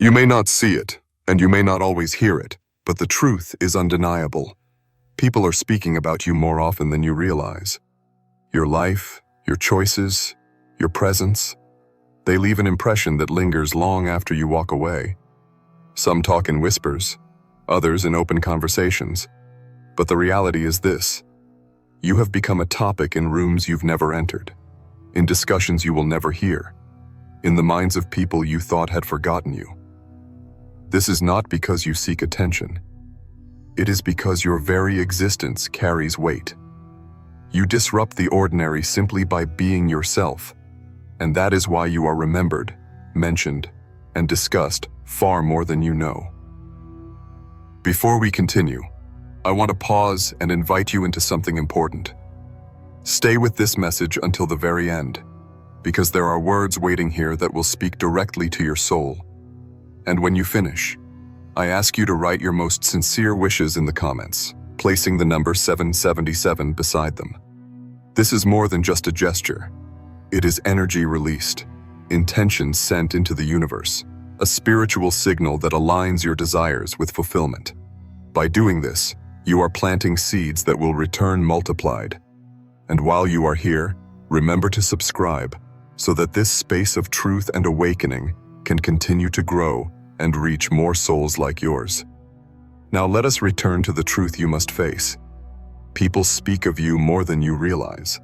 You may not see it, and you may not always hear it, but the truth is undeniable. People are speaking about you more often than you realize. Your life, your choices, your presence, they leave an impression that lingers long after you walk away. Some talk in whispers, others in open conversations. But the reality is this: you have become a topic in rooms you've never entered, in discussions you will never hear, in the minds of people you thought had forgotten you. This is not because you seek attention. It is because your very existence carries weight. You disrupt the ordinary simply by being yourself, and that is why you are remembered, mentioned, and discussed far more than you know. Before we continue, I want to pause and invite you into something important. Stay with this message until the very end, because there are words waiting here that will speak directly to your soul. And when you finish, I ask you to write your most sincere wishes in the comments, placing the number 777 beside them. This is more than just a gesture. It is energy released, intention sent into the universe, a spiritual signal that aligns your desires with fulfillment. By doing this, you are planting seeds that will return multiplied. And while you are here, remember to subscribe so that this space of truth and awakening can continue to grow and reach more souls like yours. Now let us return to the truth you must face. People speak of you more than you realize.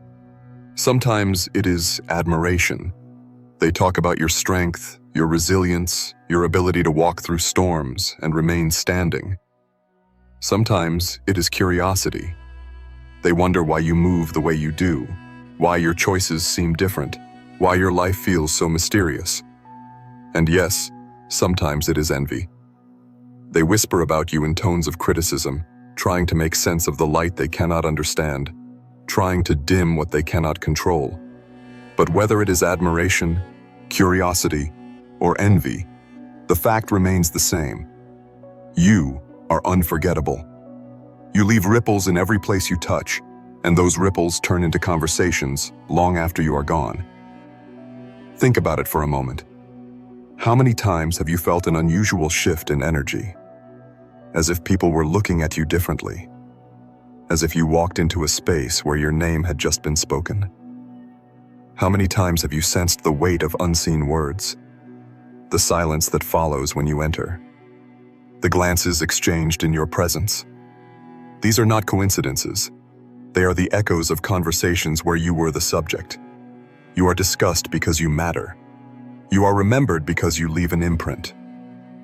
Sometimes it is admiration. They talk about your strength, your resilience, your ability to walk through storms and remain standing. Sometimes it is curiosity. They wonder why you move the way you do, why your choices seem different, why your life feels so mysterious. And yes, sometimes it is envy. They whisper about you in tones of criticism, trying to make sense of the light they cannot understand, trying to dim what they cannot control. But whether it is admiration, curiosity, or envy, the fact remains the same. You are unforgettable. You leave ripples in every place you touch, and those ripples turn into conversations long after you are gone. Think about it for a moment. How many times have you felt an unusual shift in energy? As if people were looking at you differently. As if you walked into a space where your name had just been spoken. How many times have you sensed the weight of unseen words? The silence that follows when you enter. The glances exchanged in your presence. These are not coincidences. They are the echoes of conversations where you were the subject. You are discussed because you matter. You are remembered because you leave an imprint.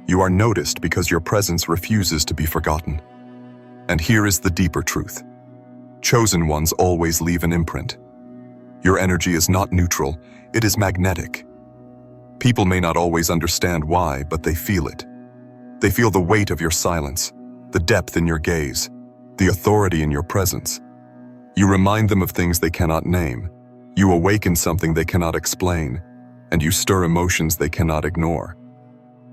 You are noticed because your presence refuses to be forgotten. And here is the deeper truth. Chosen ones always leave an imprint. Your energy is not neutral, it is magnetic. People may not always understand why, but they feel it. They feel the weight of your silence, the depth in your gaze, the authority in your presence. You remind them of things they cannot name. You awaken something they cannot explain, and you stir emotions they cannot ignore.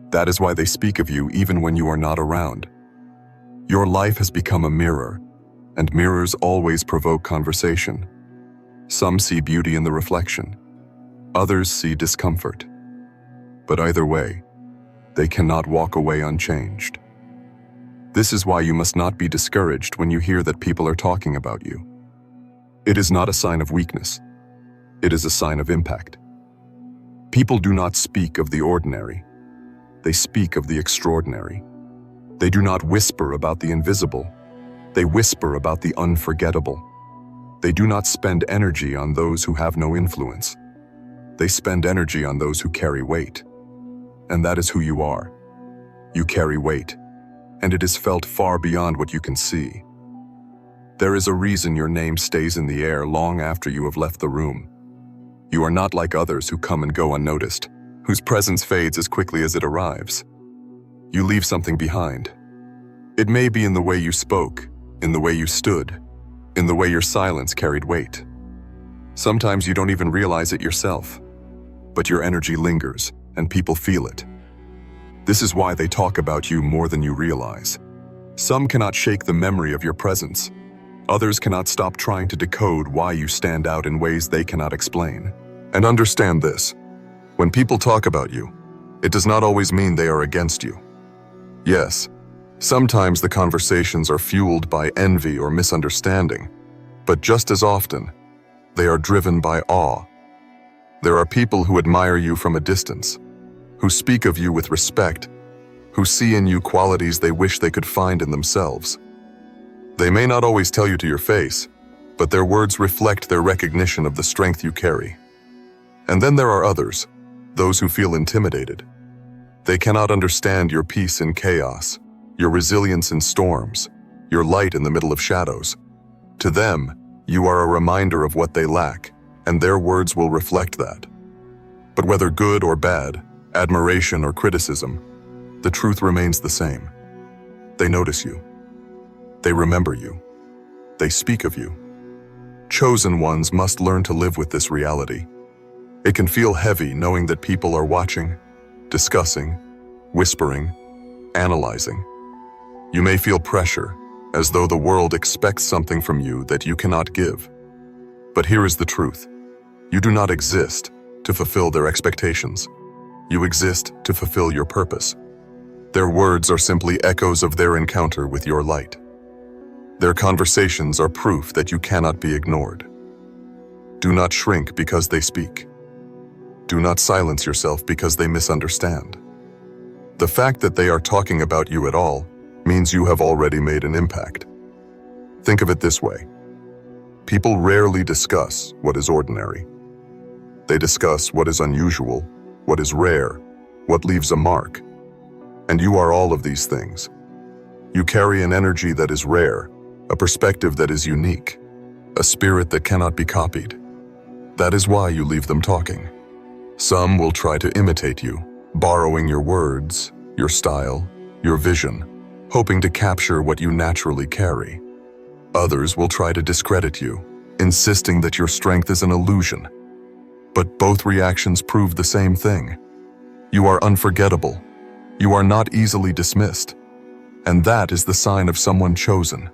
That is why they speak of you even when you are not around. Your life has become a mirror, and mirrors always provoke conversation. Some see beauty in the reflection. Others see discomfort. But either way, they cannot walk away unchanged. This is why you must not be discouraged when you hear that people are talking about you. It is not a sign of weakness. It is a sign of impact. People do not speak of the ordinary. They speak of the extraordinary. They do not whisper about the invisible. They whisper about the unforgettable. They do not spend energy on those who have no influence. They spend energy on those who carry weight. And that is who you are. You carry weight, and it is felt far beyond what you can see. There is a reason your name stays in the air long after you have left the room. You are not like others who come and go unnoticed, whose presence fades as quickly as it arrives. You leave something behind. It may be in the way you spoke, in the way you stood, in the way your silence carried weight. Sometimes you don't even realize it yourself, but your energy lingers, and people feel it. This is why they talk about you more than you realize. Some cannot shake the memory of your presence. Others cannot stop trying to decode why you stand out in ways they cannot explain. And understand this: when people talk about you, It does not always mean they are against you. Yes, sometimes the conversations are fueled by envy or misunderstanding, but just as often, they are driven by awe. There are people who admire you from a distance, who speak of you with respect, who see in you qualities they wish they could find in themselves. They may not always tell you to your face, but their words reflect their recognition of the strength you carry. And then there are others, those who feel intimidated. They cannot understand your peace in chaos, your resilience in storms, your light in the middle of shadows. To them, you are a reminder of what they lack, and their words will reflect that. But whether good or bad, admiration or criticism, the truth remains the same. They notice you. They remember you. They speak of you. Chosen ones must learn to live with this reality. It can feel heavy knowing that people are watching, discussing, whispering, analyzing. You may feel pressure, as though the world expects something from you that you cannot give. But here is the truth. You do not exist to fulfill their expectations. You exist to fulfill your purpose. Their words are simply echoes of their encounter with your light. Their conversations are proof that you cannot be ignored. Do not shrink because they speak. Do not silence yourself because they misunderstand. The fact that they are talking about you at all means you have already made an impact. Think of it this way. People rarely discuss what is ordinary. They discuss what is unusual, what is rare, what leaves a mark. And you are all of these things. You carry an energy that is rare, a perspective that is unique, a spirit that cannot be copied. That is why you leave them talking. Some will try to imitate you, borrowing your words, your style, your vision, hoping to capture what you naturally carry. Others will try to discredit you, insisting that your strength is an illusion. But both reactions prove the same thing. You are unforgettable. You are not easily dismissed. And that is the sign of someone chosen.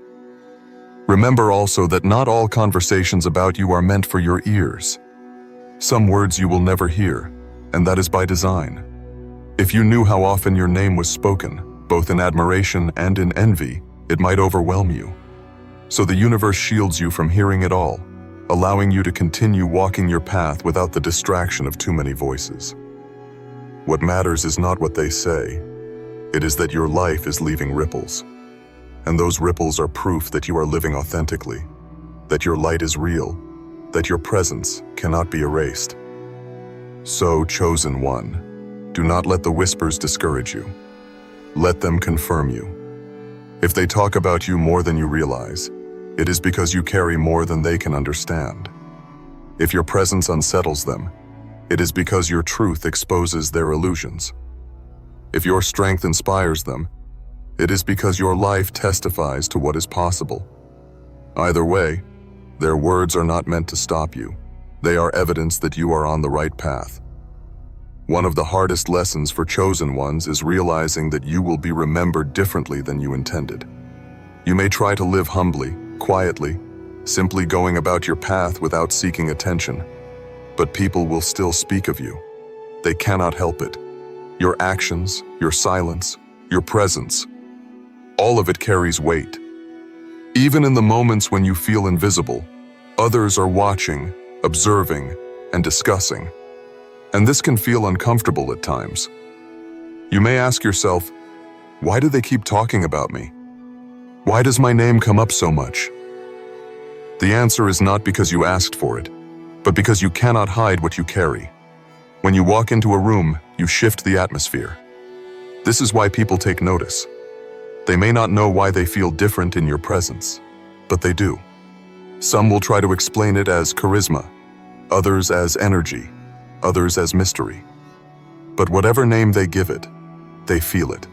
Remember also that not all conversations about you are meant for your ears. Some words you will never hear, and that is by design. If you knew how often your name was spoken, both in admiration and in envy, it might overwhelm you. So the universe shields you from hearing it all, allowing you to continue walking your path without the distraction of too many voices. What matters is not what they say. It is that your life is leaving ripples. And those ripples are proof that you are living authentically, that your light is real, that your presence cannot be erased. So, chosen one, do not let the whispers discourage you. Let them confirm you. If they talk about you more than you realize, it is because you carry more than they can understand. If your presence unsettles them, it is because your truth exposes their illusions. If your strength inspires them, it is because your life testifies to what is possible. Either way, their words are not meant to stop you. They are evidence that you are on the right path. One of the hardest lessons for chosen ones is realizing that you will be remembered differently than you intended. You may try to live humbly, quietly, simply going about your path without seeking attention. But people will still speak of you. They cannot help it. Your actions, your silence, your presence, all of it carries weight. Even in the moments when you feel invisible, others are watching, observing, and discussing. And this can feel uncomfortable at times. You may ask yourself, why do they keep talking about me? Why does my name come up so much? The answer is not because you asked for it, but because you cannot hide what you carry. When you walk into a room, you shift the atmosphere. This is why people take notice. They may not know why they feel different in your presence, but they do. Some will try to explain it as charisma, others as energy, others as mystery. But whatever name they give it, they feel it.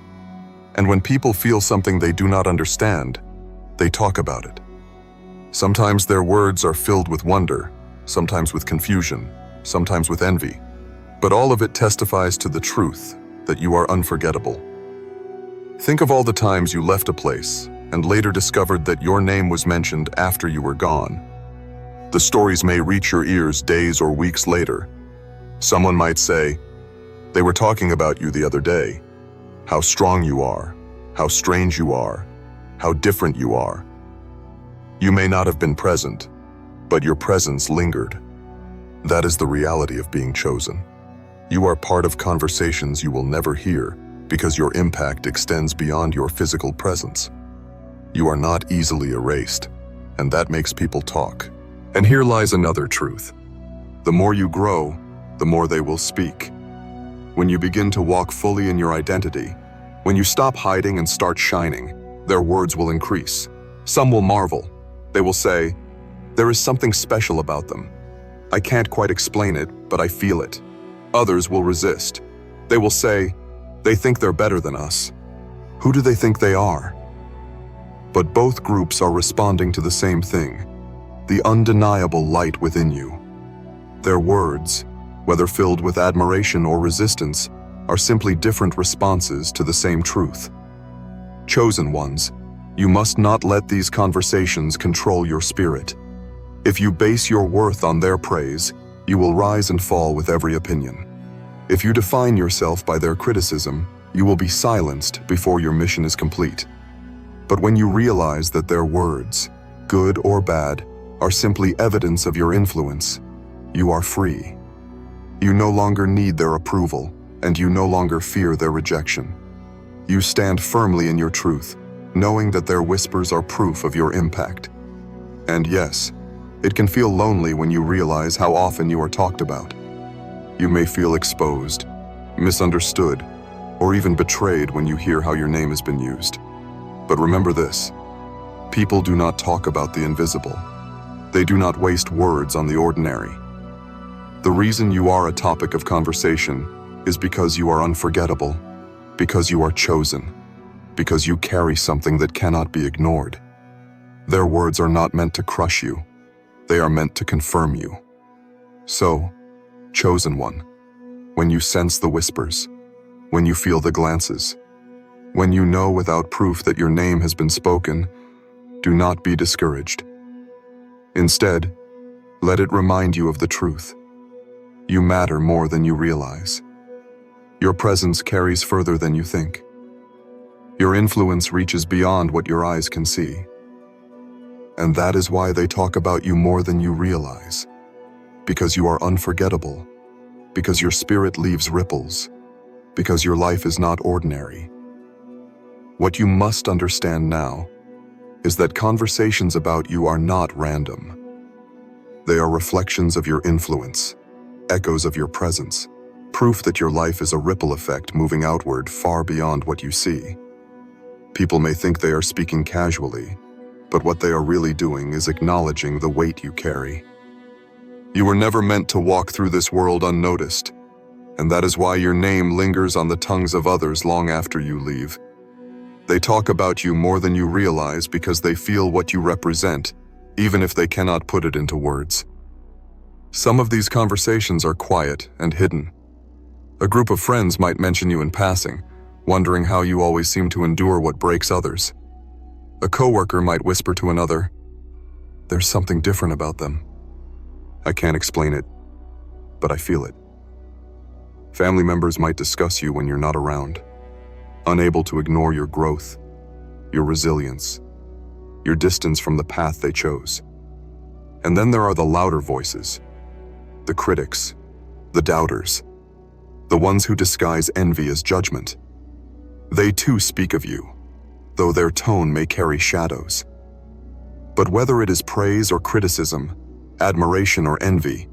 And when people feel something they do not understand, they talk about it. Sometimes their words are filled with wonder, sometimes with confusion, sometimes with envy. But all of it testifies to the truth that you are unforgettable. Think of all the times you left a place and later discovered that your name was mentioned after you were gone. The stories may reach your ears days or weeks later. Someone might say, They were talking about you the other day. How strong you are, how strange you are, how different you are. You may not have been present, but your presence lingered. That is the reality of being chosen. You are part of conversations you will never hear because your impact extends beyond your physical presence. You are not easily erased, and that makes people talk. And here lies another truth. The more you grow, the more they will speak. When you begin to walk fully in your identity, when you stop hiding and start shining, their words will increase. Some will marvel. They will say, "There is something special about them. I can't quite explain it, but I feel it." Others will resist. They will say, "They think they're better than us. Who do they think they are?" But both groups are responding to the same thing, the undeniable light within you. Their words, whether filled with admiration or resistance, are simply different responses to the same truth. Chosen ones, you must not let these conversations control your spirit. If you base your worth on their praise, you will rise and fall with every opinion. If you define yourself by their criticism, you will be silenced before your mission is complete. But when you realize that their words, good or bad, are simply evidence of your influence, you are free. You no longer need their approval, and you no longer fear their rejection. You stand firmly in your truth, knowing that their whispers are proof of your impact. And yes, it can feel lonely when you realize how often you are talked about. You may feel exposed, misunderstood, or even betrayed when you hear how your name has been used. But remember this: people do not talk about the invisible. They do not waste words on the ordinary. The reason you are a topic of conversation is because you are unforgettable, because you are chosen, because you carry something that cannot be ignored. Their words are not meant to crush you. They are meant to confirm you. So, chosen one, when you sense the whispers, when you feel the glances, when you know without proof that your name has been spoken, do not be discouraged. Instead, let it remind you of the truth. You matter more than you realize. Your presence carries further than you think. Your influence reaches beyond what your eyes can see. And that is why they talk about you more than you realize. Because you are unforgettable. Because your spirit leaves ripples. Because your life is not ordinary. What you must understand now is that conversations about you are not random. They are reflections of your influence, echoes of your presence, proof that your life is a ripple effect moving outward far beyond what you see. People may think they are speaking casually, but what they are really doing is acknowledging the weight you carry. You were never meant to walk through this world unnoticed, and that is why your name lingers on the tongues of others long after you leave. They talk about you more than you realize because they feel what you represent, even if they cannot put it into words. Some of these conversations are quiet and hidden. A group of friends might mention you in passing, wondering how you always seem to endure what breaks others. A coworker might whisper to another, "There's something different about them. I can't explain it, but I feel it." Family members might discuss you when you're not around, unable to ignore your growth, your resilience, your distance from the path they chose. And then there are the louder voices, the critics, the doubters, the ones who disguise envy as judgment. They too speak of you, though their tone may carry shadows. But whether it is praise or criticism, admiration or envy,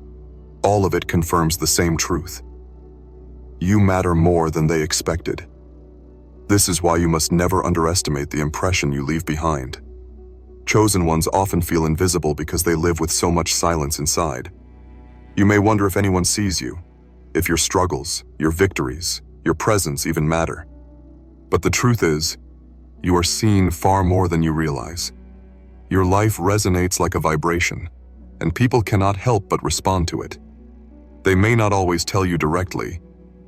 all of it confirms the same truth. You matter more than they expected. This is why you must never underestimate the impression you leave behind. Chosen ones often feel invisible because they live with so much silence inside. You may wonder if anyone sees you, if your struggles, your victories, your presence even matter. But the truth is, you are seen far more than you realize. Your life resonates like a vibration, and people cannot help but respond to it. They may not always tell you directly,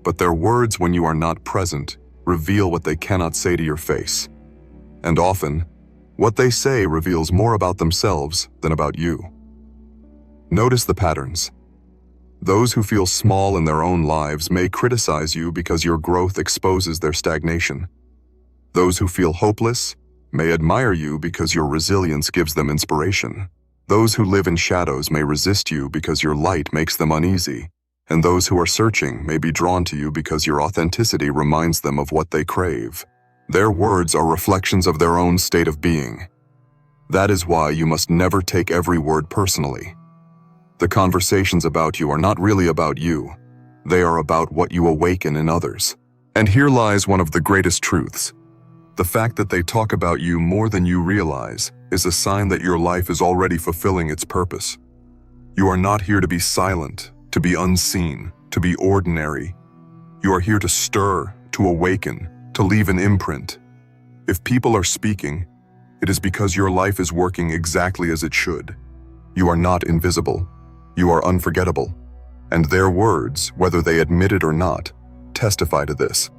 but their words when you are not present reveal what they cannot say to your face. And often, what they say reveals more about themselves than about you. Notice the patterns. Those who feel small in their own lives may criticize you because your growth exposes their stagnation. Those who feel hopeless may admire you because your resilience gives them inspiration. Those who live in shadows may resist you because your light makes them uneasy. And those who are searching may be drawn to you because your authenticity reminds them of what they crave. Their words are reflections of their own state of being. That is why you must never take every word personally. The conversations about you are not really about you. They are about what you awaken in others. And here lies one of the greatest truths. The fact that they talk about you more than you realize is a sign that your life is already fulfilling its purpose. You are not here to be silent, to be unseen, to be ordinary. You are here to stir, to awaken, to leave an imprint. If people are speaking, it is because your life is working exactly as it should. You are not invisible. You are unforgettable. And their words, whether they admit it or not, testify to this.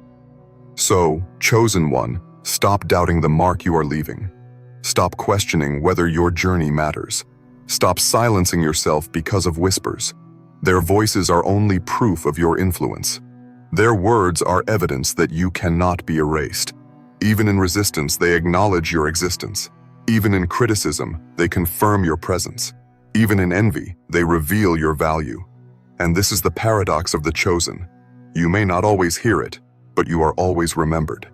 So, chosen one, stop doubting the mark you are leaving. Stop questioning whether your journey matters. Stop silencing yourself because of whispers. Their voices are only proof of your influence. Their words are evidence that you cannot be erased. Even in resistance, they acknowledge your existence. Even in criticism, they confirm your presence. Even in envy, they reveal your value. And this is the paradox of the chosen. You may not always hear it, but you are always remembered.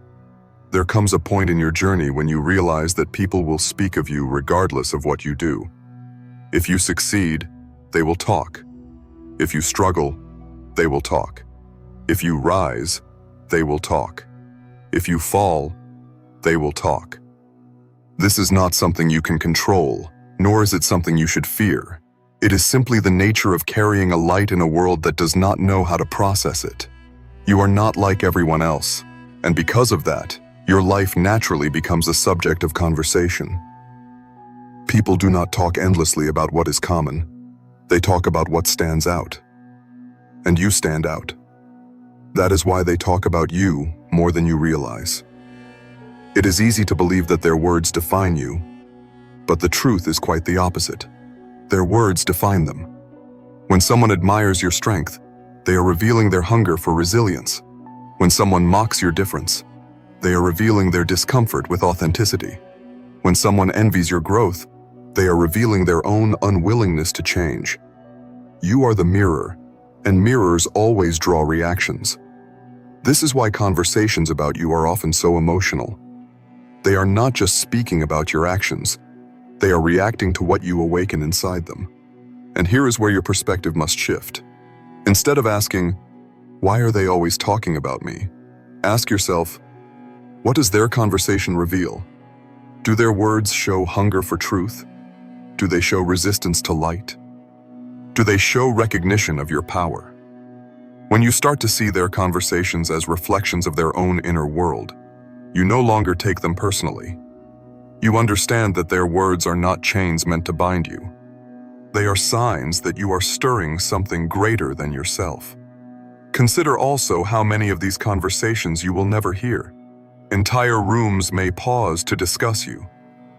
There comes a point in your journey when you realize that people will speak of you regardless of what you do. If you succeed, they will talk. If you struggle, they will talk. If you rise, they will talk. If you fall, they will talk. This is not something you can control, nor is it something you should fear. It is simply the nature of carrying a light in a world that does not know how to process it. You are not like everyone else, and because of that, your life naturally becomes a subject of conversation. People do not talk endlessly about what is common. They talk about what stands out. And you stand out. That is why they talk about you more than you realize. It is easy to believe that their words define you, but the truth is quite the opposite. Their words define them. When someone admires your strength, they are revealing their hunger for resilience. When someone mocks your difference, they are revealing their discomfort with authenticity. When someone envies your growth, they are revealing their own unwillingness to change. You are the mirror, and mirrors always draw reactions. This is why conversations about you are often so emotional. They are not just speaking about your actions, they are reacting to what you awaken inside them. And here is where your perspective must shift. Instead of asking, "Why are they always talking about me?" ask yourself, what does their conversation reveal? Do their words show hunger for truth? Do they show resistance to light? Do they show recognition of your power? When you start to see their conversations as reflections of their own inner world, you no longer take them personally. You understand that their words are not chains meant to bind you. They are signs that you are stirring something greater than yourself. Consider also how many of these conversations you will never hear. Entire rooms may pause to discuss you.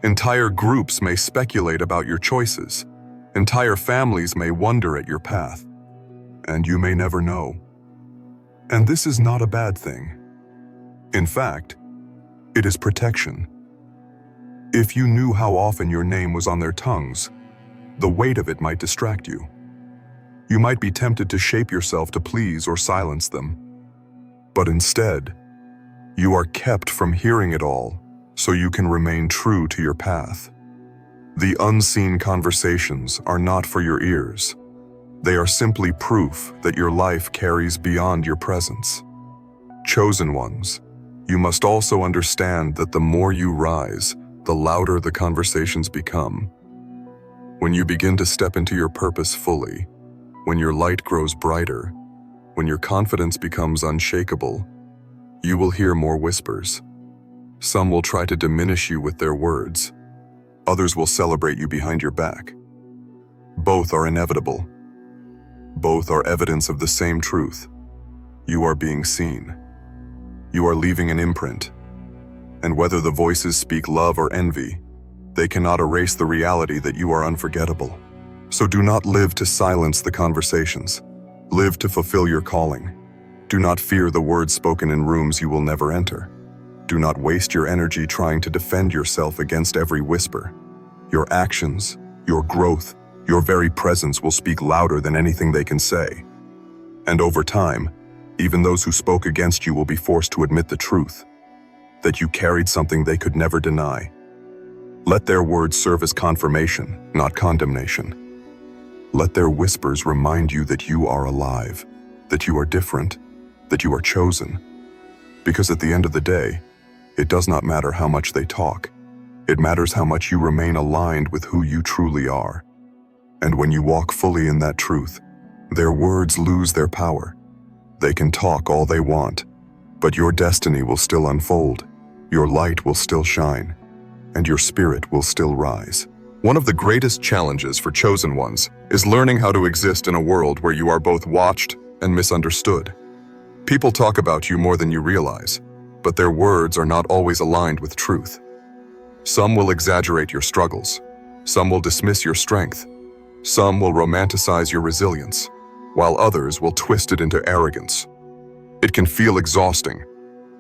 Entire groups may speculate about your choices. Entire families may wonder at your path. And you may never know. And this is not a bad thing. In fact, it is protection. If you knew how often your name was on their tongues, the weight of it might distract you. You might be tempted to shape yourself to please or silence them. But instead, you are kept from hearing it all so you can remain true to your path. The unseen conversations are not for your ears. They are simply proof that your life carries beyond your presence. Chosen ones, you must also understand that the more you rise, the louder the conversations become. When you begin to step into your purpose fully, when your light grows brighter, when your confidence becomes unshakable, you will hear more whispers. Some will try to diminish you with their words. Others will celebrate you behind your back. Both are inevitable. Both are evidence of the same truth. You are being seen. You are leaving an imprint. And whether the voices speak love or envy, they cannot erase the reality that you are unforgettable. So do not live to silence the conversations. Live to fulfill your calling. Do not fear the words spoken in rooms you will never enter. Do not waste your energy trying to defend yourself against every whisper. Your actions, your growth, your very presence will speak louder than anything they can say. And over time, even those who spoke against you will be forced to admit the truth, that you carried something they could never deny. Let their words serve as confirmation, not condemnation. Let their whispers remind you that you are alive, that you are different, that you are chosen. Because at the end of the day, it does not matter how much they talk. It matters how much you remain aligned with who you truly are. And when you walk fully in that truth, their words lose their power. They can talk all they want, but your destiny will still unfold, your light will still shine, and your spirit will still rise. One of the greatest challenges for chosen ones is learning how to exist in a world where you are both watched and misunderstood. People talk about you more than you realize, but their words are not always aligned with truth. Some will exaggerate your struggles. Some will dismiss your strength. Some will romanticize your resilience, while others will twist it into arrogance. It can feel exhausting,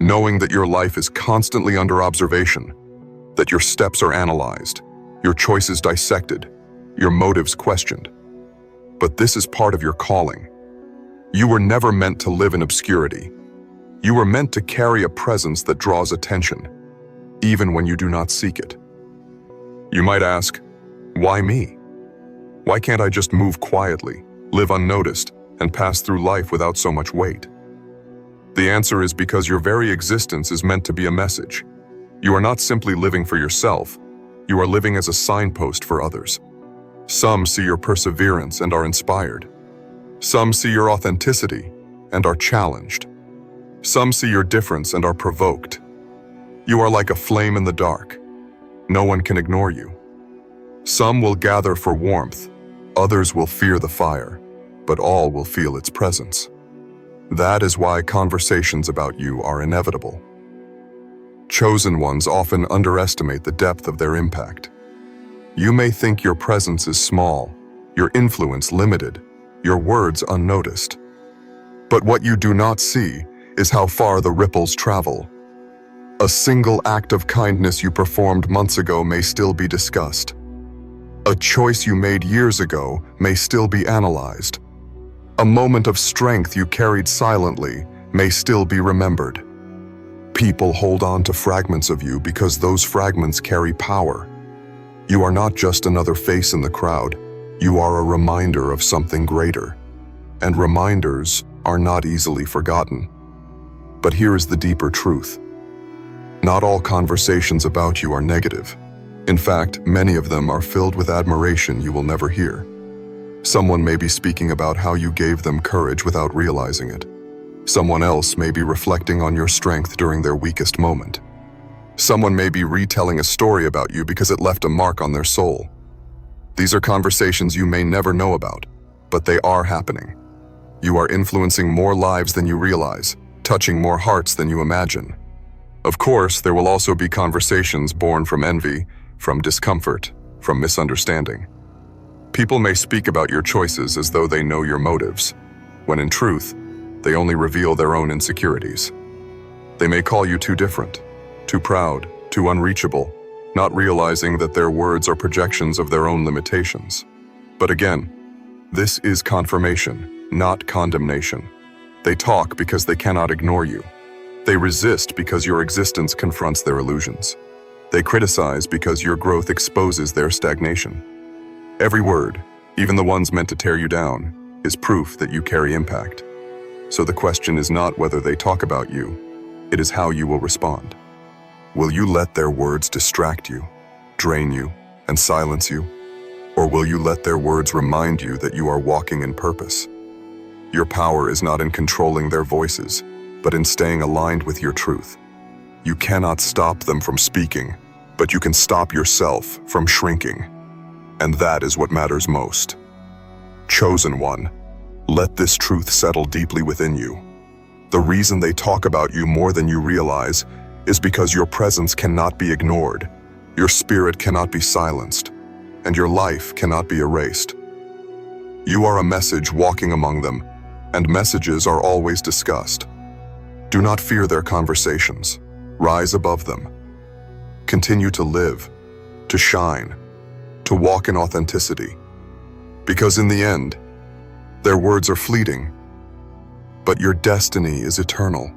knowing that your life is constantly under observation, that your steps are analyzed, your choices dissected, your motives questioned. But this is part of your calling. You were never meant to live in obscurity. You were meant to carry a presence that draws attention, even when you do not seek it. You might ask, why me? Why can't I just move quietly, live unnoticed, and pass through life without so much weight? The answer is because your very existence is meant to be a message. You are not simply living for yourself, you are living as a signpost for others. Some see your perseverance and are inspired. Some see your authenticity and are challenged. Some see your difference and are provoked. You are like a flame in the dark. No one can ignore you. Some will gather for warmth, others will fear the fire, but all will feel its presence. That is why conversations about you are inevitable. Chosen ones often underestimate the depth of their impact. You may think your presence is small, your influence limited, your words unnoticed. But what you do not see is how far the ripples travel. A single act of kindness you performed months ago may still be discussed. A choice you made years ago may still be analyzed. A moment of strength you carried silently may still be remembered. People hold on to fragments of you because those fragments carry power. You are not just another face in the crowd, you are a reminder of something greater. And reminders are not easily forgotten. But here is the deeper truth. Not all conversations about you are negative. In fact, many of them are filled with admiration you will never hear. Someone may be speaking about how you gave them courage without realizing it. Someone else may be reflecting on your strength during their weakest moment. Someone may be retelling a story about you because it left a mark on their soul. These are conversations you may never know about, but they are happening. You are influencing more lives than you realize, touching more hearts than you imagine. Of course, there will also be conversations born from envy, from discomfort, from misunderstanding. People may speak about your choices as though they know your motives, when in truth, they only reveal their own insecurities. They may call you too different, too proud, too unreachable, not realizing that their words are projections of their own limitations. But again, this is confirmation, not condemnation. They talk because they cannot ignore you. They resist because your existence confronts their illusions. They criticize because your growth exposes their stagnation. Every word, even the ones meant to tear you down, is proof that you carry impact. So the question is not whether they talk about you, it is how you will respond. Will you let their words distract you, drain you, and silence you? Or will you let their words remind you that you are walking in purpose? Your power is not in controlling their voices, but in staying aligned with your truth. You cannot stop them from speaking, but you can stop yourself from shrinking. And that is what matters most. Chosen one, let this truth settle deeply within you. The reason they talk about you more than you realize is because your presence cannot be ignored, your spirit cannot be silenced, and your life cannot be erased. You are a message walking among them, and messages are always discussed. Do not fear their conversations. Rise above them. Continue to live, to shine, to walk in authenticity. Because in the end, their words are fleeting, but your destiny is eternal.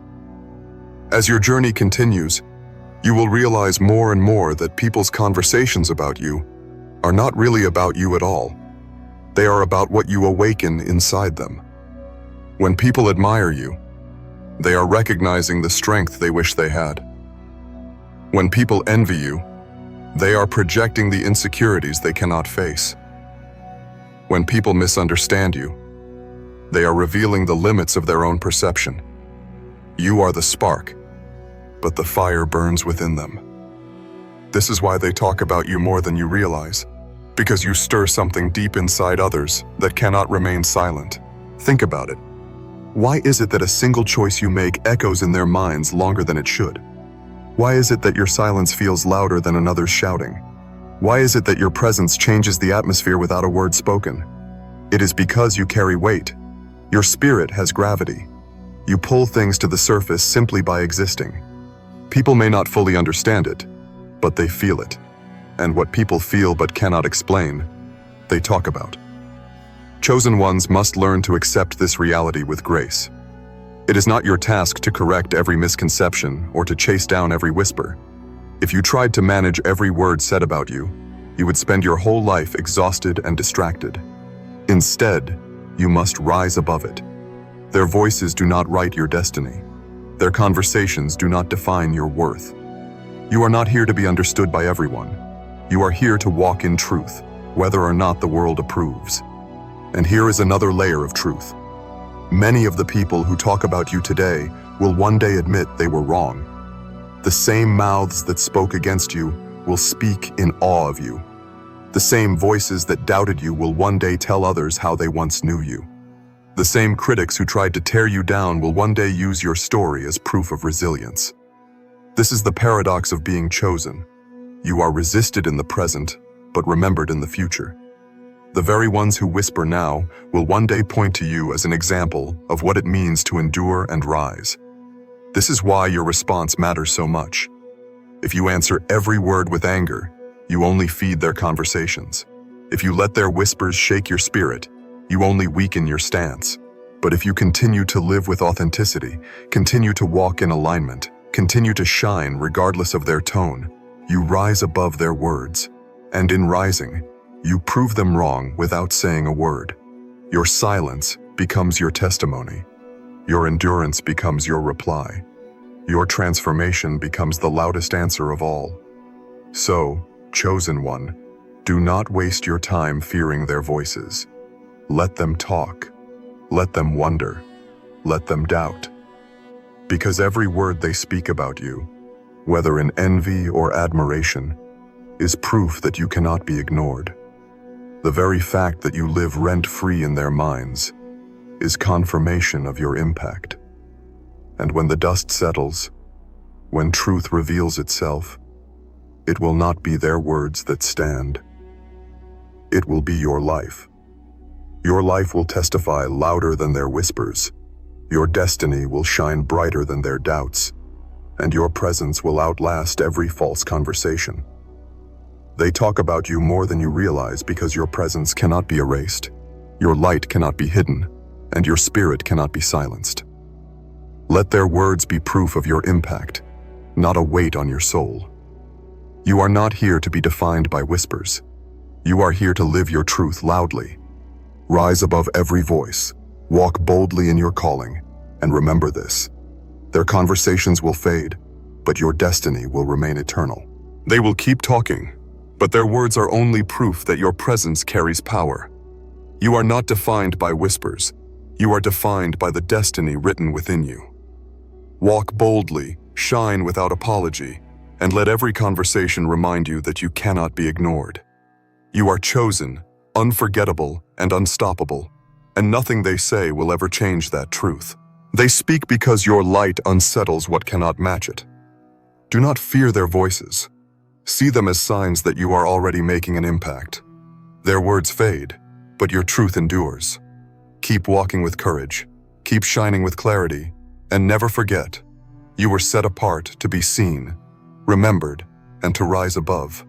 As your journey continues, you will realize more and more that people's conversations about you are not really about you at all. They are about what you awaken inside them. When people admire you, they are recognizing the strength they wish they had. When people envy you, they are projecting the insecurities they cannot face. When people misunderstand you, they are revealing the limits of their own perception. You are the spark, but the fire burns within them. This is why they talk about you more than you realize, because you stir something deep inside others that cannot remain silent. Think about it. Why is it that a single choice you make echoes in their minds longer than it should? Why is it that your silence feels louder than another's shouting? Why is it that your presence changes the atmosphere without a word spoken? It is because you carry weight. Your spirit has gravity. You pull things to the surface simply by existing. People may not fully understand it, but they feel it. And what people feel but cannot explain, they talk about. Chosen ones must learn to accept this reality with grace. It is not your task to correct every misconception or to chase down every whisper. If you tried to manage every word said about you, you would spend your whole life exhausted and distracted. Instead, you must rise above it. Their voices do not write your destiny. Their conversations do not define your worth. You are not here to be understood by everyone. You are here to walk in truth, whether or not the world approves. And here is another layer of truth. Many of the people who talk about you today will one day admit they were wrong. The same mouths that spoke against you will speak in awe of you. The same voices that doubted you will one day tell others how they once knew you. The same critics who tried to tear you down will one day use your story as proof of resilience. This is the paradox of being chosen. You are resisted in the present, but remembered in the future. The very ones who whisper now will one day point to you as an example of what it means to endure and rise. This is why your response matters so much. If you answer every word with anger, you only feed their conversations. If you let their whispers shake your spirit, you only weaken your stance. But if you continue to live with authenticity, continue to walk in alignment, continue to shine regardless of their tone, you rise above their words. And in rising, you prove them wrong without saying a word. Your silence becomes your testimony. Your endurance becomes your reply. Your transformation becomes the loudest answer of all. So, chosen one, do not waste your time fearing their voices. Let them talk. Let them wonder. Let them doubt. Because every word they speak about you, whether in envy or admiration, is proof that you cannot be ignored. The very fact that you live rent-free in their minds is confirmation of your impact. And when the dust settles, when truth reveals itself, it will not be their words that stand. It will be your life. Your life will testify louder than their whispers. Your destiny will shine brighter than their doubts, and your presence will outlast every false conversation. They talk about you more than you realize because your presence cannot be erased, your light cannot be hidden, and your spirit cannot be silenced. Let their words be proof of your impact, not a weight on your soul. You are not here to be defined by whispers. You are here to live your truth loudly. Rise above every voice, walk boldly in your calling, and remember this. Their conversations will fade, but your destiny will remain eternal. They will keep talking, but their words are only proof that your presence carries power. You are not defined by whispers. You are defined by the destiny written within you. Walk boldly, shine without apology, and let every conversation remind you that you cannot be ignored. You are chosen, unforgettable, and unstoppable, and nothing they say will ever change that truth. They speak because your light unsettles what cannot match it. Do not fear their voices. See them as signs that you are already making an impact. Their words fade, but your truth endures. Keep walking with courage. Keep shining with clarity, and never forget, you were set apart to be seen, remembered, and to rise above.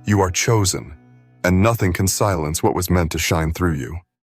You are chosen, and nothing can silence what was meant to shine through you.